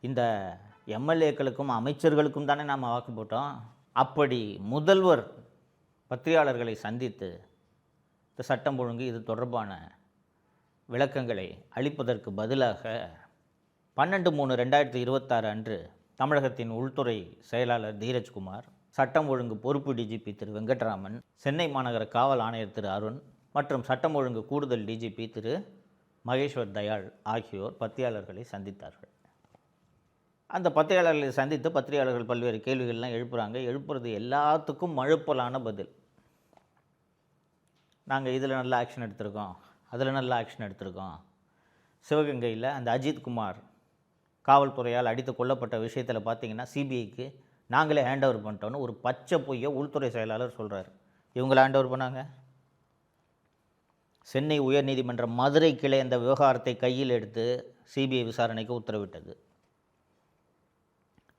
இந்த எம்எல்ஏக்களுக்கும் அமைச்சர்களுக்கும் தானே நாம் வாக்கு போட்டோம். அப்படி முதல்வர் பத்திரிகையாளர்களை சந்தித்து இந்த சட்டம் ஒழுங்கு இது தொடர்பான விளக்கங்களை அளிப்பதற்கு பதிலாக 12/3/2026 அன்று தமிழகத்தின் உள்துறை செயலாளர் தீரஜ்குமார், சட்டம் ஒழுங்கு பொறுப்பு டிஜிபி திரு வெங்கட்ராமன், சென்னை மாநகர காவல் ஆணையர் திரு அருண் மற்றும் சட்டம் ஒழுங்கு கூடுதல் டிஜிபி திரு மகேஸ்வர் தயாள் ஆகியோர் பத்திரிகையாளர்களை சந்தித்தார்கள். அந்த பத்திரிகையாளர்களை சந்தித்து பத்திரிகையாளர்கள் பல்வேறு கேள்விகள்லாம் எழுப்புறது எல்லாத்துக்கும் மழுப்பலான பதில். நாங்கள் இதில் நல்ல ஆக்ஷன் எடுத்திருக்கோம், அதில் நல்ல ஆக்ஷன் எடுத்திருக்கோம். சிவகங்கையில் அந்த அஜித்குமார் காவல்துறையால் அடித்து கொல்லப்பட்ட விஷயத்தில் பார்த்தீங்கன்னா சிபிஐக்கு நாங்களே ஹேண்ட் ஓவர் பண்ணிட்டோன்னு ஒரு பச்சை பொய்யை உள்துறை செயலாளர் சொல்கிறார். இவங்கள ஹேண்ட் ஓவர் பண்ணாங்க. சென்னை உயர்நீதிமன்ற மதுரை கிளை அந்த விவகாரத்தை கையில் எடுத்து சிபிஐ விசாரணைக்கு உத்தரவிட்டது.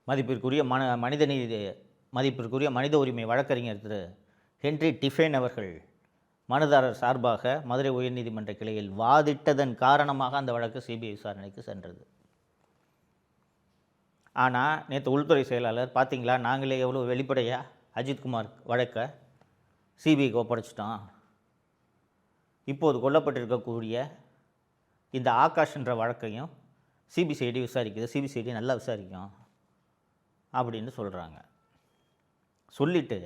மதிப்பிற்குரிய மனித உரிமை வழக்கறிஞர் திரு ஹென்றி டிஃபேன் அவர்கள் மனுதாரர் சார்பாக மதுரை உயர்நீதிமன்ற கிளையில் வாதிட்டதன் காரணமாக அந்த வழக்கு சிபிஐ விசாரணைக்கு சென்றது. ஆனால் நேற்று உள்துறை செயலாளர் பார்த்தீங்களா, நாங்களே எவ்வளோ வெளிப்படையாக அஜித்குமார் வழக்கை சிபிஐக்கு ஒப்படைச்சிட்டோம், இப்போது கொல்லப்பட்டிருக்கக்கூடிய இந்த ஆகாஷ்ன்ற வழக்கையும் சிபிசிஐடி விசாரிக்குது, சிபிசிஐடி நல்லா விசாரிக்கும் அப்படின்னு சொல்கிறாங்க. சொல்லிவிட்டு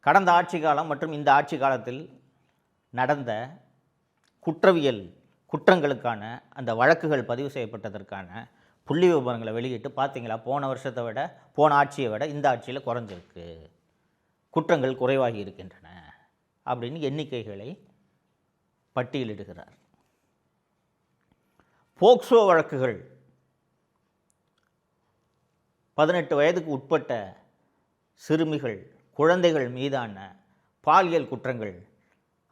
கடந்த ஆட்சி காலம் மற்றும் இந்த ஆட்சி காலத்தில் நடந்த குற்றங்களுக்கான அந்த வழக்குகள் பதிவு செய்யப்பட்டதற்கான புள்ளி விவரங்களை வெளியிட்டு பார்த்தீங்களா, போன ஆட்சியை விட இந்த ஆட்சியில் குறைஞ்சிருக்கு, குற்றங்கள் குறைவாகி இருக்கின்றன அப்படின்னு எண்ணிக்கைகளை பட்டியலிடுகிறார். போக்சோ வழக்குகள் 18 வயதுக்கு உட்பட்ட சிறுமிகள், குழந்தைகள் மீதான பாலியல் குற்றங்கள்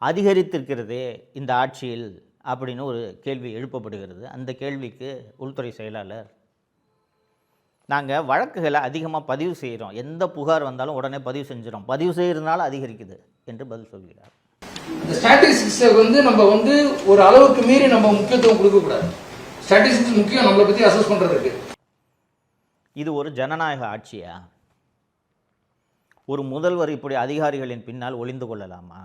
அதிகரித்திருக்கிறதே இந்த ஆட்சியில் அப்படின்னு ஒரு கேள்வி எழுப்பப்படுகிறது. அந்த கேள்விக்கு உள்துறை செயலாளர், நாங்கள் வழக்குகளை அதிகமாக பதிவு செய்கிறோம், எந்த புகார் வந்தாலும் உடனே பதிவு செஞ்சிடும், பதிவு செய்கிறதுனால அதிகரிக்குது என்று பதில் சொல்கிறார். இந்த ஸ்டாட்டிஸ்டிக்ஸை நம்ம ஒரு அளவுக்கு மீறி நம்ம முக்கியத்துவம் கொடுக்கக்கூடாது. ஸ்டாட்டிஸ்டிக்ஸ் முக்கியம், நம்மளை பற்றி அசஸ் பண்ணுறதுக்கு. இது ஒரு ஜனநாயக ஆட்சியா? ஒரு முதல்வர் இப்படி அதிகாரிகளின் பின்னால் ஒளிந்து கொள்ளலாமா?